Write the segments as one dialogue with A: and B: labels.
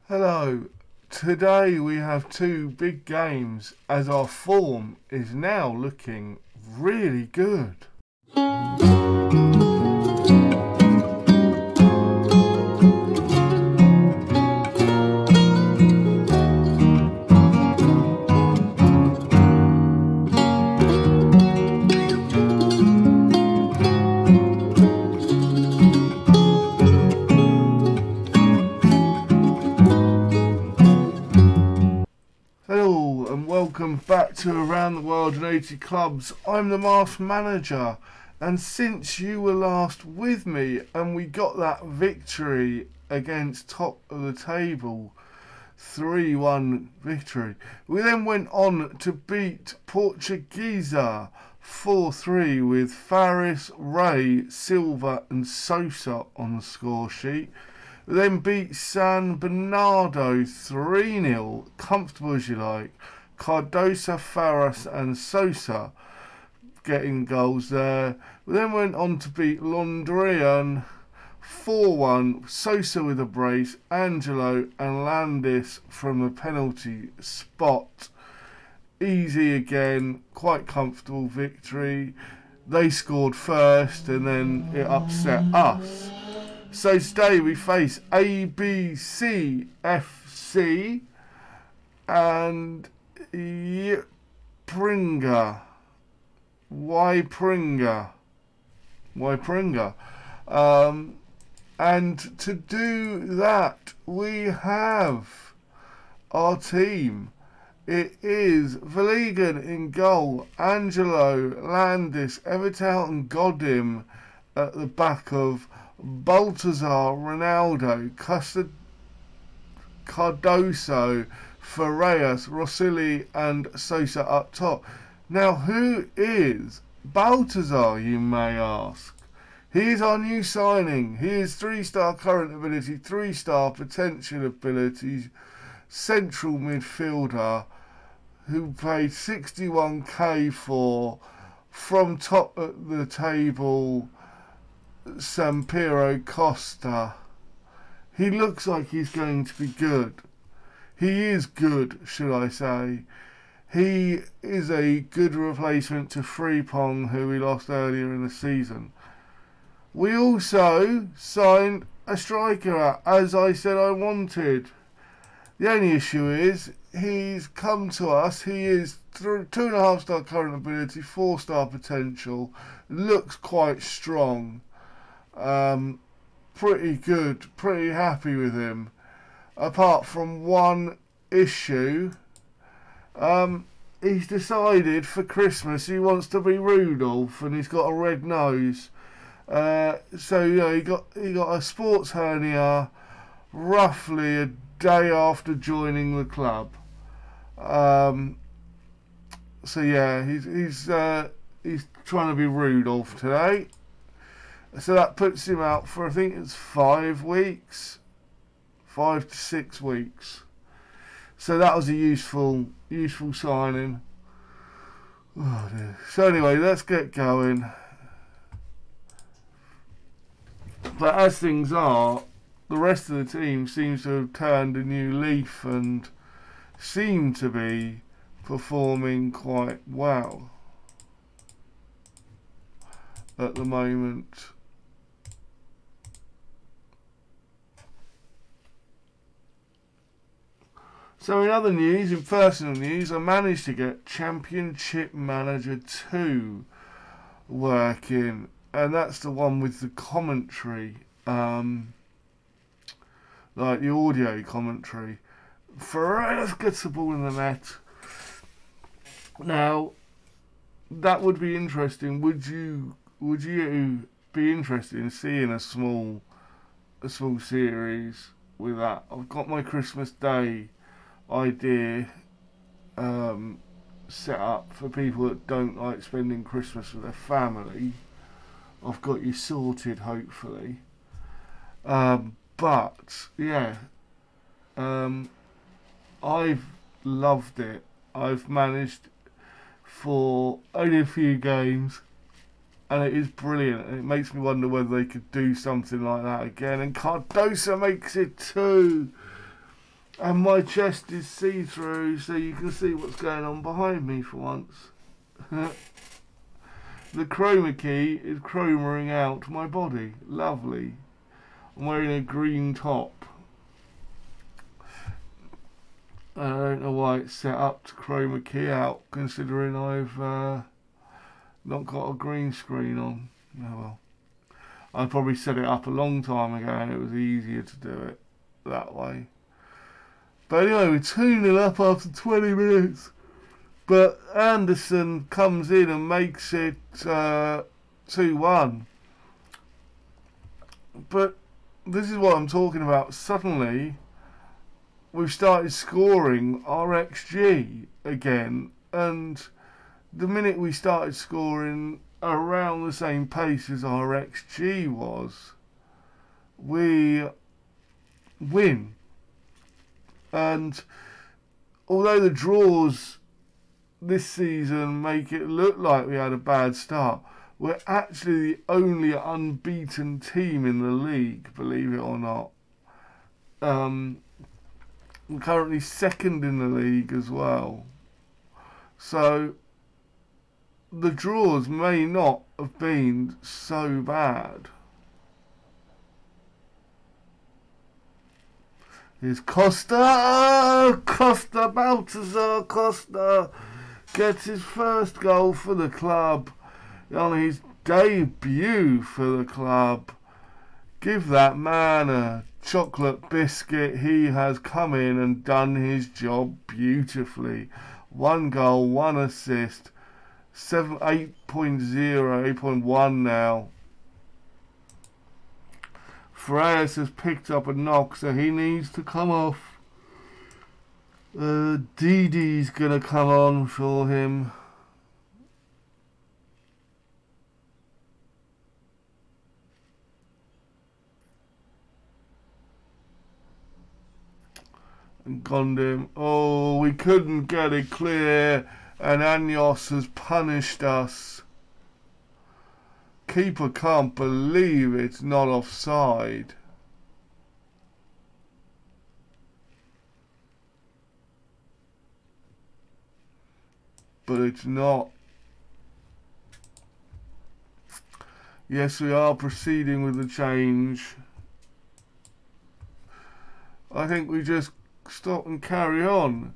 A: Hello, today we have two big games as our form is now looking really good. Hello and welcome back to Around the World in 80 Clubs. I'm the Master Manager, and since you were last with me and we got that victory against top of the table, 3-1 victory, we then went on to beat Portuguesa 4-3 with Faris, Ray, Silva and Sosa on the score sheet. We then beat San Bernardo 3-0, comfortable as you like. Cardosa, Faris and Sosa getting goals there. We then went on to beat Londrian 4-1, Sosa with a brace, Angelo and Landis from the penalty spot. Easy again, quite comfortable victory. They scored first and then it upset us. So today we face ABC FC and Pringa. Why Pringa? And to do that, we have our team. It is Valigan in goal, Angelo, Landis, Evertel and Godim at the back of Baltazar, Ronaldo, Cardoso, Ferreras, Rossilli and Sosa up top. Now, who is Baltazar, you may ask? He is our new signing. He is 3-star current ability, 3-star potential abilities, central midfielder who paid 61k for from top of the table Sampiro Costa. He looks like he's going to be good. He is good, should I say. He is a good replacement to Frimpong, who we lost earlier in the season. We also signed a striker, as I said I wanted. The only issue is he's come to us. He is 2.5-star current ability, 4-star potential. Looks quite strong. Pretty good, pretty happy with him. Apart from one issue, he's decided for Christmas he wants to be Rudolph, and he's got a red nose. So you know, he got a sports hernia roughly a day after joining the club. So yeah, he's trying to be Rudolph today. So that puts him out for, I think it's 5 weeks, 5 to 6 weeks. So that was a useful signing. Oh dear. So anyway, let's get going. But as things are, the rest of the team seems to have turned a new leaf and seem to be performing quite well at the moment. So in other news, in personal news, I managed to get Championship Manager 2 working, and that's the one with the commentary, like the audio commentary. Ferreras gets the ball in the net. Now, that would be interesting. Would you be interested in seeing a small series with that? I've got my Christmas Day idea set up for people that don't like spending Christmas with their family. I've got you sorted, hopefully. But yeah, I've loved it. I've managed for only a few games and it is brilliant, and it makes me wonder whether they could do something like that again. And Cardosa makes it too. And my chest is see-through, so you can see what's going on behind me for once. The chroma key is chromaing out my body. Lovely. I'm wearing a green top. I don't know why it's set up to chroma key out, considering I've not got a green screen on. Oh well. I probably set it up a long time ago and it was easier to do it that way. But anyway, we're 2-0 up after 20 minutes. But Anderson comes in and makes it 2-1. But this is what I'm talking about. Suddenly, we've started scoring our XG again. And the minute we started scoring around the same pace as our XG was, we win. And although the draws this season make it look like we had a bad start, we're actually the only unbeaten team in the league, believe it or not. We're currently second in the league as well. So the draws may not have been so bad. Here's Costa! Costa, Baltazar Costa gets his first goal for the club on his debut for the club. Give that man a chocolate biscuit. He has come in and done his job beautifully. 1 goal, 1 assist, 8.0, 8.1 now. Freitas has picked up a knock, so he needs to come off. Didi's going to come on for him. And Gondim. Oh, we couldn't get it clear, and Anyos has punished us. Keeper can't believe it's not offside. But it's not. Yes, we are proceeding with the change. I think we just stop and carry on.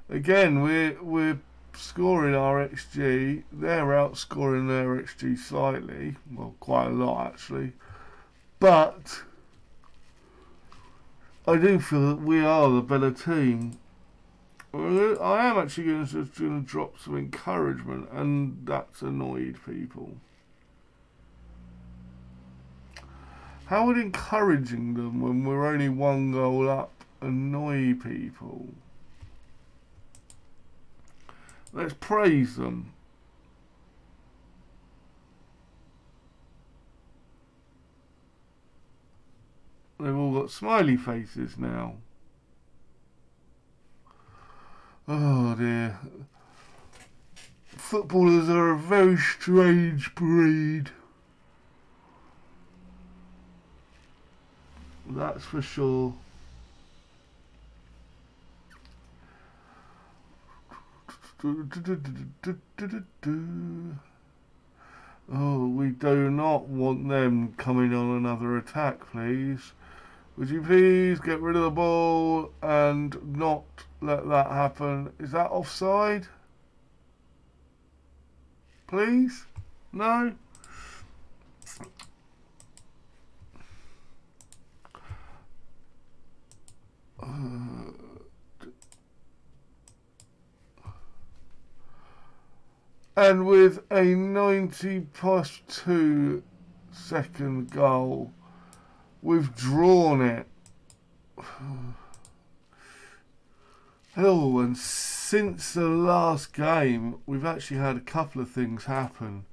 A: Again, we're scoring our XG. They're outscoring their XG slightly, well, quite a lot actually, but I do feel that we are the better team. I am actually going to drop some encouragement, and that's annoyed people. How would encouraging them when we're only 1 goal up annoy people? Let's praise them. They've all got smiley faces now. Oh dear. Footballers are a very strange breed. That's for sure. Oh, we do not want them coming on another attack, please. Would you please get rid of the ball and not let that happen? Is that offside? Please? No? And with a 90+2 second goal, we've drawn it. Oh, and since the last game, we've actually had a couple of things happen.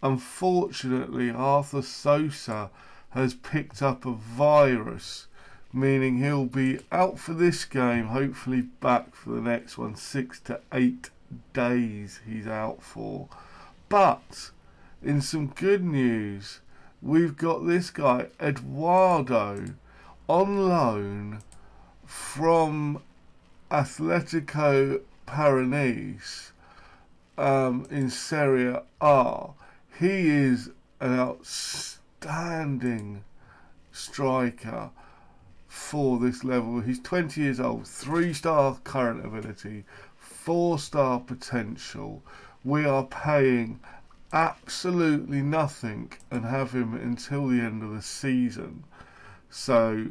A: Unfortunately, Arthur Sosa has picked up a virus, meaning he'll be out for this game, hopefully back for the next one. 6 to 8 days he's out for. But in some good news, we've got this guy Eduardo on loan from Atletico Paranaense in Serie A. He is an outstanding striker for this level. He's 20 years old, 3-star current ability, 4-star potential. We are paying absolutely nothing and have him until the end of the season. So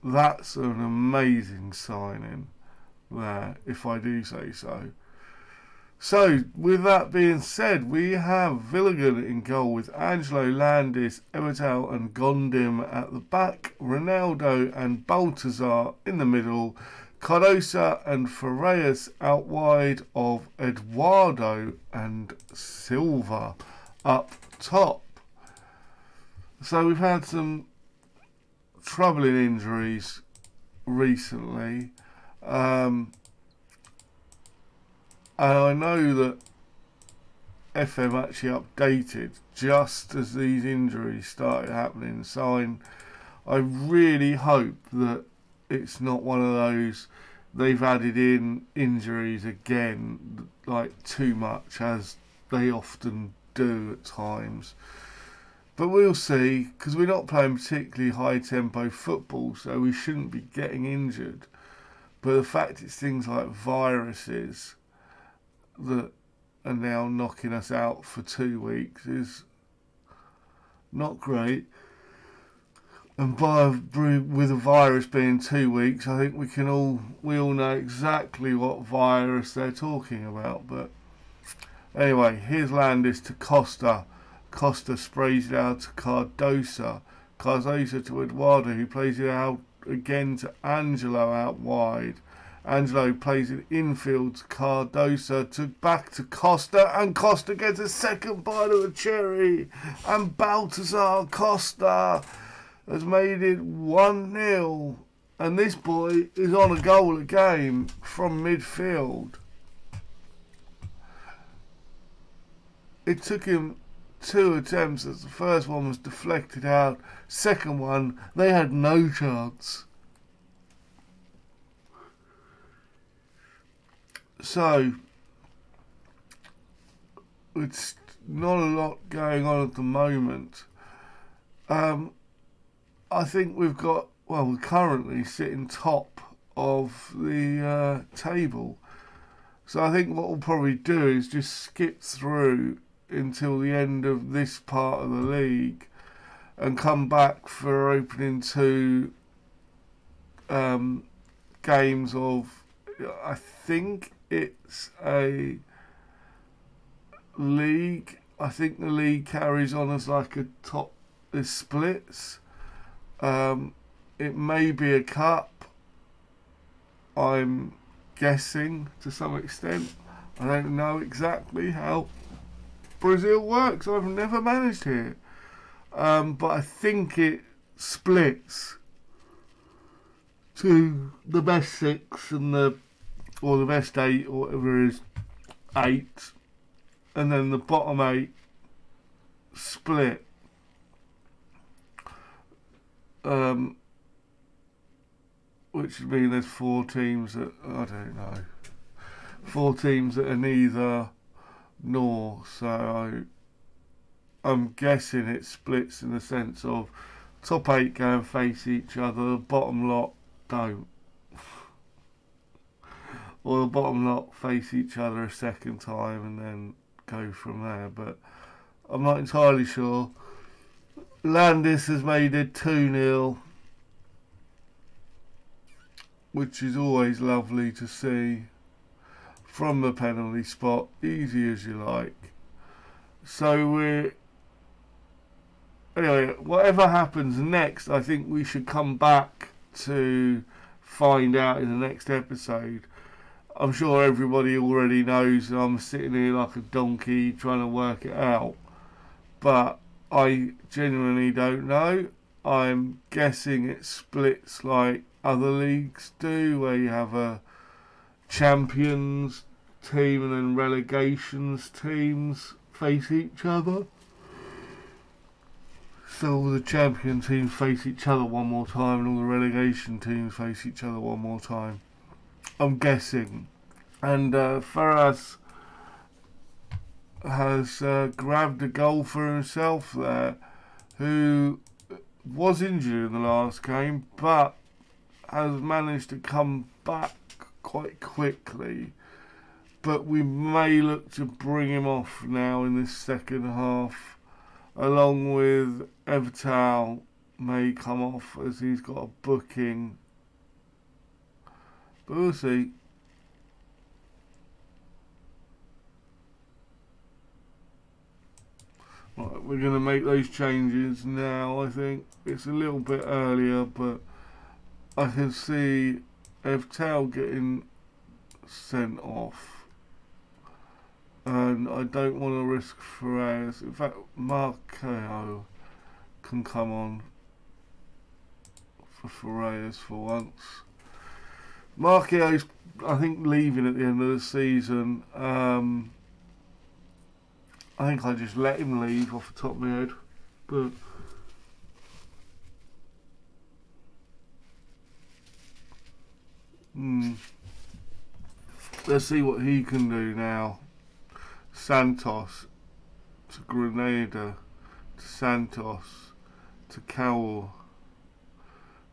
A: that's an amazing signing there, if I do say so. So, with that being said, we have Villigan in goal with Angelo, Landis, Ebertal and Gondim at the back, Ronaldo and Baltazar in the middle, Cardosa and Ferreras out wide of Eduardo and Silva up top. So we've had some troubling injuries recently. And I know that FM actually updated just as these injuries started happening. So I really hope that it's not one of those they've added in injuries again, like too much, as they often do at times. But we'll see, because we're not playing particularly high tempo football, so we shouldn't be getting injured. But the fact it's things like viruses that are now knocking us out for 2 weeks is not great. And with a virus being 2 weeks, I think we all know exactly what virus they're talking about. But anyway, here's Landis to Costa. Costa sprays it out to Cardosa. Cardosa to Eduardo, who plays it out again to Angelo out wide. Angelo plays it infield to Cardosa, back to Costa, and Costa gets a second bite of the cherry. And Baltazar Costa has made it 1-0. And this boy is on a goal a game from midfield. It took him 2 attempts, as the first one was deflected out. Second one, they had no chance. So, it's not a lot going on at the moment. I think we're currently sitting top of the table. So I think what we'll probably do is just skip through until the end of this part of the league and come back for opening 2 games of, I think it's a league. I think the league carries on as like a top, there's splits. It may be a cup, I'm guessing to some extent. I don't know exactly how Brazil works. I've never managed here. But I think it splits to the best 6 and the best 8, or whatever it is, 8, and then the bottom 8 split. Which would mean there's 4 teams that, I don't know, 4 teams that are neither nor. So I'm guessing it splits in the sense of top 8 go and face each other, the bottom lot don't. Or the bottom lot face each other a second time and then go from there. But I'm not entirely sure. Landis has made it 2-0, which is always lovely to see from the penalty spot, easy as you like. So anyway, whatever happens next, I think we should come back to find out in the next episode. I'm sure everybody already knows that I'm sitting here like a donkey trying to work it out, but I genuinely don't know. I'm guessing it splits like other leagues do, where you have a champions team and then relegations teams face each other. So all the champion teams face each other one more time, and all the relegation teams face each other one more time, I'm guessing. And Ferraz has grabbed a goal for himself there, who was injured in the last game, but has managed to come back quite quickly. But we may look to bring him off now in this second half, along with Ep38 may come off as he's got a booking. But we'll see. Right, we're going to make those changes now. I think it's a little bit earlier, but I can see Ep38 getting sent off, and I don't want to risk Ferraz. In fact, Marqueo can come on for Ferraz for once. Marqueo's, I think, leaving at the end of the season. I think I just let him leave off the top of my head, but let's see what he can do now. Santos to Grenada to Santos to Cowell.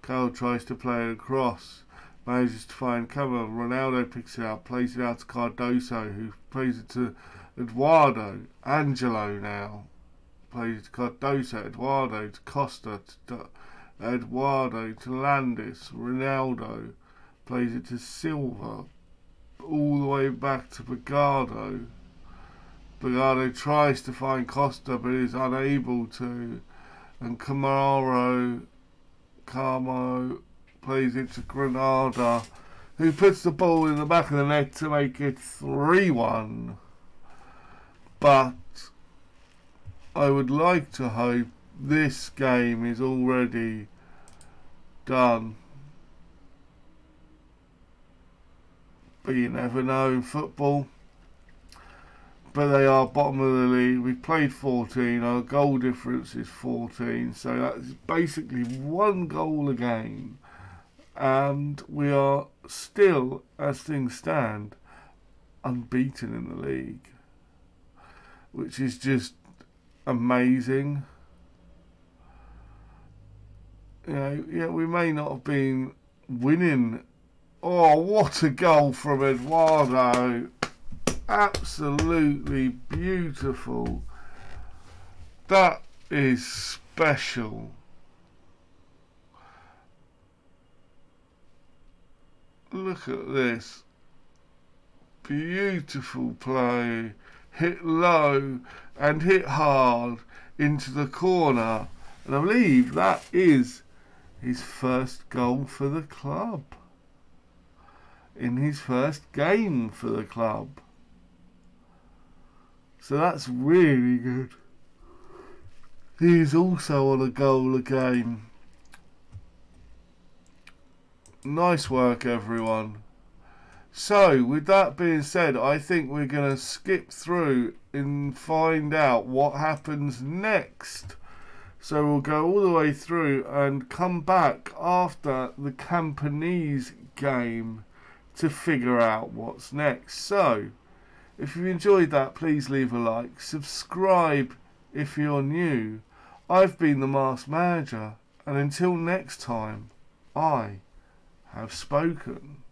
A: Cowell tries to play it across, manages to find cover. Ronaldo picks it up, plays it out to Cardoso, who plays it to Eduardo. Angelo now plays it to Cardoso. Eduardo to Costa. To Eduardo to Landis. Ronaldo plays it to Silva. All the way back to Bogado. Bogado tries to find Costa but is unable to. And Carmo plays it to Granada, who puts the ball in the back of the net to make it 3-1. But I would like to hope this game is already done. But you never know in football. But they are bottom of the league. We've played 14. Our goal difference is 14. So that's basically 1 goal a game. And we are still, as things stand, unbeaten in the league, which is just amazing. You know, yeah, we may not have been winning. Oh, what a goal from Eduardo. Absolutely beautiful. That is special. Look at this. Beautiful play. Hit low and hit hard into the corner. And I believe that is his first goal for the club. In his first game for the club. So that's really good. He's also on a goal a game. Nice work, everyone. So, with that being said, I think we're going to skip through and find out what happens next. So we'll go all the way through and come back after the Campanese game to figure out what's next. So, if you enjoyed that, please leave a like. Subscribe if you're new. I've been the Masked Manager, and until next time, I have spoken.